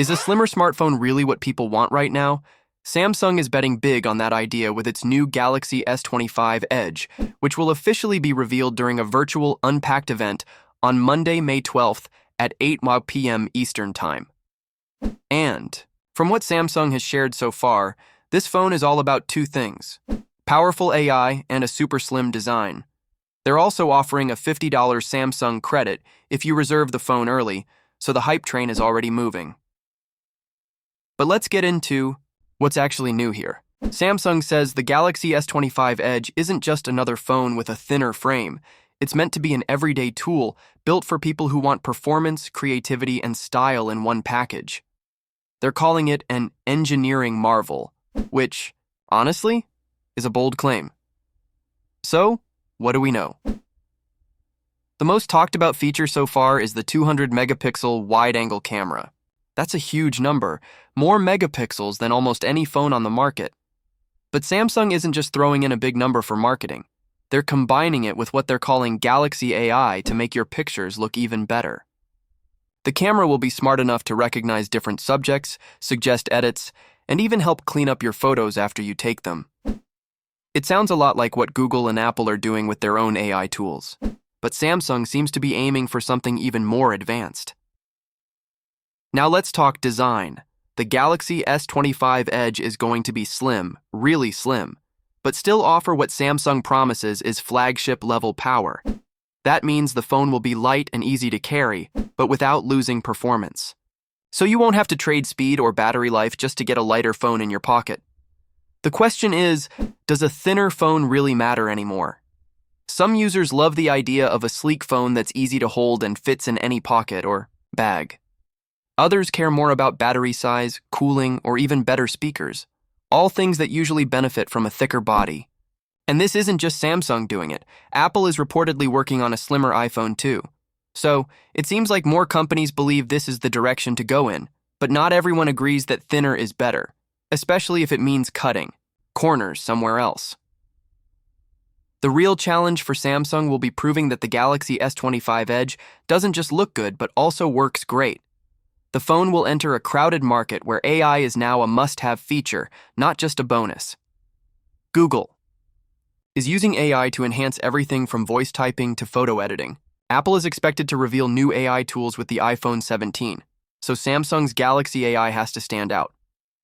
Is a slimmer smartphone really what people want right now? Samsung is betting big on that idea with its new Galaxy S25 Edge, which will officially be revealed during a virtual Unpacked event on Monday, May 12th at 8 p.m. Eastern Time. And, from what Samsung has shared so far, this phone is all about two things: powerful AI and a super slim design. They're also offering a $50 Samsung credit if you reserve the phone early, so the hype train is already moving. But let's get into what's actually new here. Samsung says the Galaxy S25 Edge isn't just another phone with a thinner frame. It's meant to be an everyday tool built for people who want performance, creativity, and style in one package. They're calling it an engineering marvel, which, honestly, is a bold claim. So, what do we know? The most talked about feature so far is the 200-megapixel wide-angle camera. That's a huge number, more megapixels than almost any phone on the market. But Samsung isn't just throwing in a big number for marketing. They're combining it with what they're calling Galaxy AI to make your pictures look even better. The camera will be smart enough to recognize different subjects, suggest edits, and even help clean up your photos after you take them. It sounds a lot like what Google and Apple are doing with their own AI tools, but Samsung seems to be aiming for something even more advanced. Now let's talk design. The Galaxy S25 Edge is going to be slim, really slim, but still offer what Samsung promises is flagship-level power. That means the phone will be light and easy to carry, but without losing performance. So you won't have to trade speed or battery life just to get a lighter phone in your pocket. The question is, does a thinner phone really matter anymore? Some users love the idea of a sleek phone that's easy to hold and fits in any pocket or bag. Others care more about battery size, cooling, or even better speakers, all things that usually benefit from a thicker body. And this isn't just Samsung doing it. Apple is reportedly working on a slimmer iPhone too. So, it seems like more companies believe this is the direction to go in, but not everyone agrees that thinner is better, especially if it means cutting corners somewhere else. The real challenge for Samsung will be proving that the Galaxy S25 Edge doesn't just look good but also works great. The phone will enter a crowded market where AI is now a must-have feature, not just a bonus. Google is using AI to enhance everything from voice typing to photo editing. Apple is expected to reveal new AI tools with the iPhone 17, so Samsung's Galaxy AI has to stand out.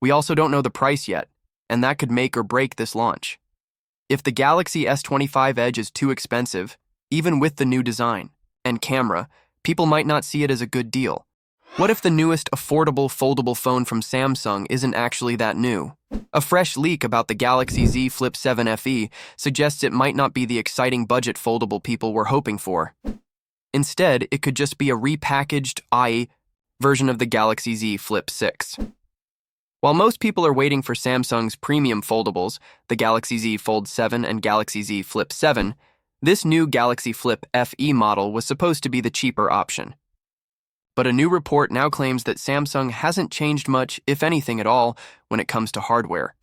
We also don't know the price yet, and that could make or break this launch. If the Galaxy S25 Edge is too expensive, even with the new design and camera, people might not see it as a good deal. What if the newest affordable foldable phone from Samsung isn't actually that new? A fresh leak about the Galaxy Z Flip 7 FE suggests it might not be the exciting budget foldable people were hoping for. Instead, it could just be a repackaged version of the Galaxy Z Flip 6. While most people are waiting for Samsung's premium foldables, the Galaxy Z Fold 7 and Galaxy Z Flip 7, this new Galaxy Flip FE model was supposed to be the cheaper option. But a new report now claims that Samsung hasn't changed much, if anything at all, when it comes to hardware.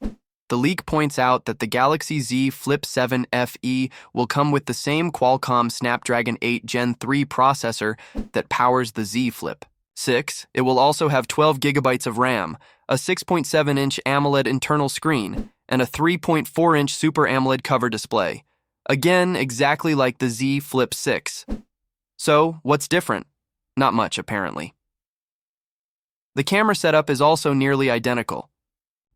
The leak points out that the Galaxy Z Flip 7 FE will come with the same Qualcomm Snapdragon 8 Gen 3 processor that powers the Z Flip 6. It will also have 12 gigabytes of RAM, a 6.7-inch AMOLED internal screen, and a 3.4-inch Super AMOLED cover display. Again, exactly like the Z Flip 6. So, what's different? Not much, apparently. The camera setup is also nearly identical.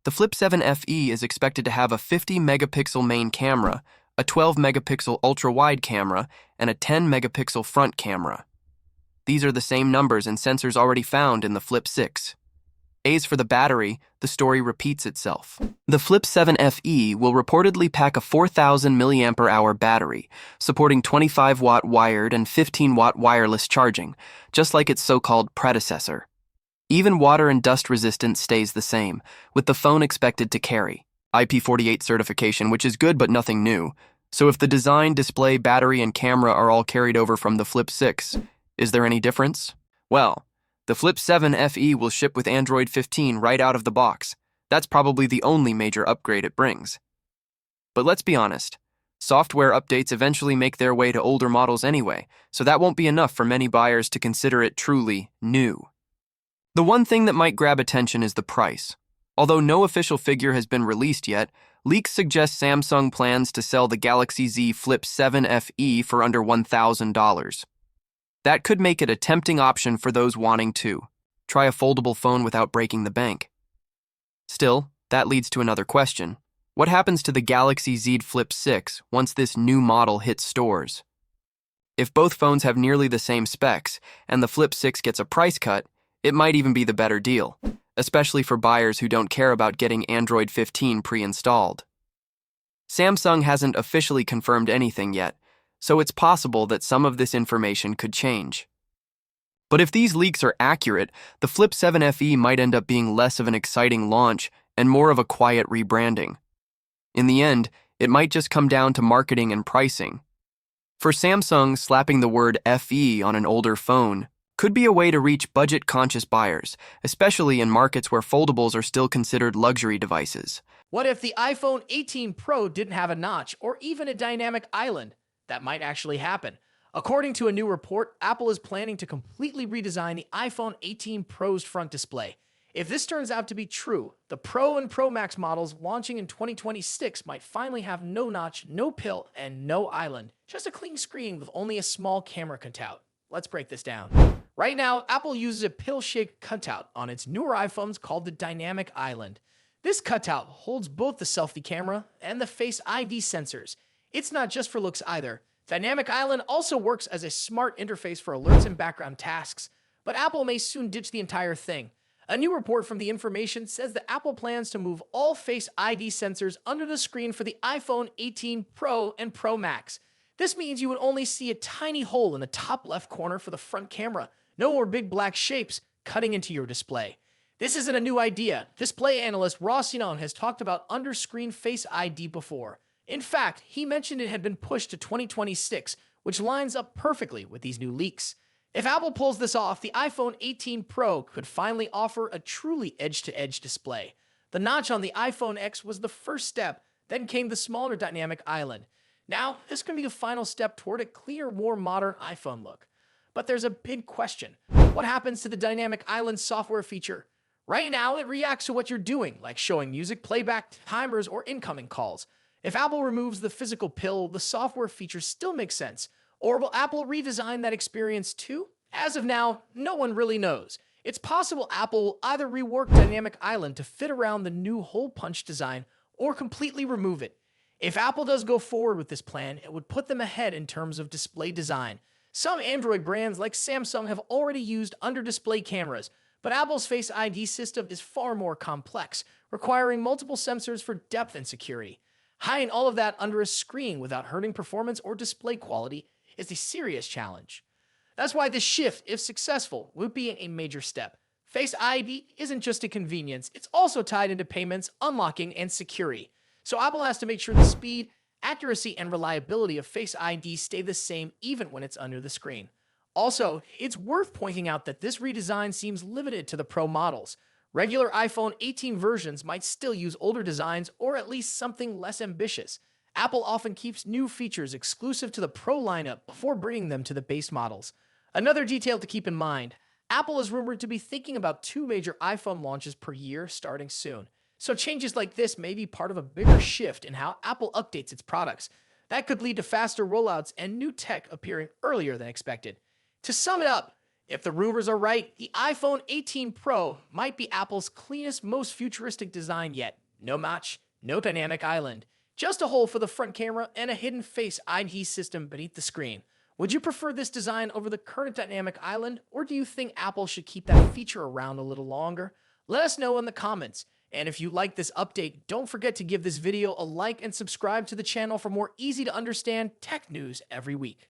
The Flip 7 FE is expected to have a 50-megapixel main camera, a 12-megapixel ultra-wide camera, and a 10-megapixel front camera. These are the same numbers and sensors already found in the Flip 6. As for the battery, the story repeats itself. The Flip 7 FE will reportedly pack a 4,000 mAh battery, supporting 25-watt wired and 15-watt wireless charging, just like its so-called predecessor. Even water and dust resistance stays the same, with the phone expected to carry IP48 certification, which is good but nothing new. So if the design, display, battery, and camera are all carried over from the Flip 6, is there any difference? Well, the Flip 7 FE will ship with Android 15 right out of the box. That's probably the only major upgrade it brings. But let's be honest, software updates eventually make their way to older models anyway, so that won't be enough for many buyers to consider it truly new. The one thing that might grab attention is the price. Although no official figure has been released yet, leaks suggest Samsung plans to sell the Galaxy Z Flip 7 FE for under $1,000. That could make it a tempting option for those wanting to try a foldable phone without breaking the bank. Still, that leads to another question. What happens to the Galaxy Z Flip 6 once this new model hits stores? If both phones have nearly the same specs and the Flip 6 gets a price cut, it might even be the better deal, especially for buyers who don't care about getting Android 15 pre-installed. Samsung hasn't officially confirmed anything yet, so it's possible that some of this information could change. But if these leaks are accurate, the Flip 7 FE might end up being less of an exciting launch and more of a quiet rebranding. In the end, it might just come down to marketing and pricing. For Samsung, slapping the word FE on an older phone could be a way to reach budget-conscious buyers, especially in markets where foldables are still considered luxury devices. What if the iPhone 18 Pro didn't have a notch or even a dynamic island? That might actually happen. According to a new report, Apple is planning to completely redesign the iPhone 18 Pro's front display. If this turns out to be true, the Pro and Pro Max models launching in 2026 might finally have no notch, no pill, and no island. Just a clean screen with only a small camera cutout. Let's break this down. Right now, Apple uses a pill-shaped cutout on its newer iPhones called the Dynamic Island. This cutout holds both the selfie camera and the Face ID sensors. It's not just for looks either. Dynamic Island also works as a smart interface for alerts and background tasks, but Apple may soon ditch the entire thing. A new report from The Information says that Apple plans to move all Face ID sensors under the screen for the iPhone 18 Pro and Pro Max. This means you would only see a tiny hole in the top left corner for the front camera. No more big black shapes cutting into your display. This isn't a new idea. Display analyst Ross Young has talked about under-screen Face ID before. In fact, he mentioned it had been pushed to 2026, which lines up perfectly with these new leaks. If Apple pulls this off, the iPhone 18 Pro could finally offer a truly edge-to-edge display. The notch on the iPhone X was the first step, then came the smaller dynamic island. Now, this can be the final step toward a clear, more modern iPhone look. But there's a big question. What happens to the dynamic island software feature? Right now, it reacts to what you're doing, like showing music playback, timers, or incoming calls. If Apple removes the physical pill, the software features still make sense. Or will Apple redesign that experience too? As of now, no one really knows. It's possible Apple will either rework Dynamic Island to fit around the new hole punch design or completely remove it. If Apple does go forward with this plan, it would put them ahead in terms of display design. Some Android brands like Samsung have already used under-display cameras, but Apple's Face ID system is far more complex, requiring multiple sensors for depth and security. Hiding all of that under a screen without hurting performance or display quality is a serious challenge. That's why this shift, if successful, would be a major step. Face ID isn't just a convenience, it's also tied into payments, unlocking, and security. So Apple has to make sure the speed, accuracy, and reliability of Face ID stay the same even when it's under the screen. Also, it's worth pointing out that this redesign seems limited to the Pro models. Regular iPhone 18 versions might still use older designs or at least something less ambitious. Apple often keeps new features exclusive to the Pro lineup before bringing them to the base models. Another detail to keep in mind, Apple is rumored to be thinking about 2 major iPhone launches per year starting soon. So changes like this may be part of a bigger shift in how Apple updates its products. That could lead to faster rollouts and new tech appearing earlier than expected. To sum it up, if the rumors are right, the iPhone 18 Pro might be Apple's cleanest, most futuristic design yet. No notch, no dynamic island, just a hole for the front camera and a hidden Face ID system beneath the screen. Would you prefer this design over the current dynamic island, or do you think Apple should keep that feature around a little longer? Let us know in the comments. And if you like this update, don't forget to give this video a like and subscribe to the channel for more easy to understand tech news every week.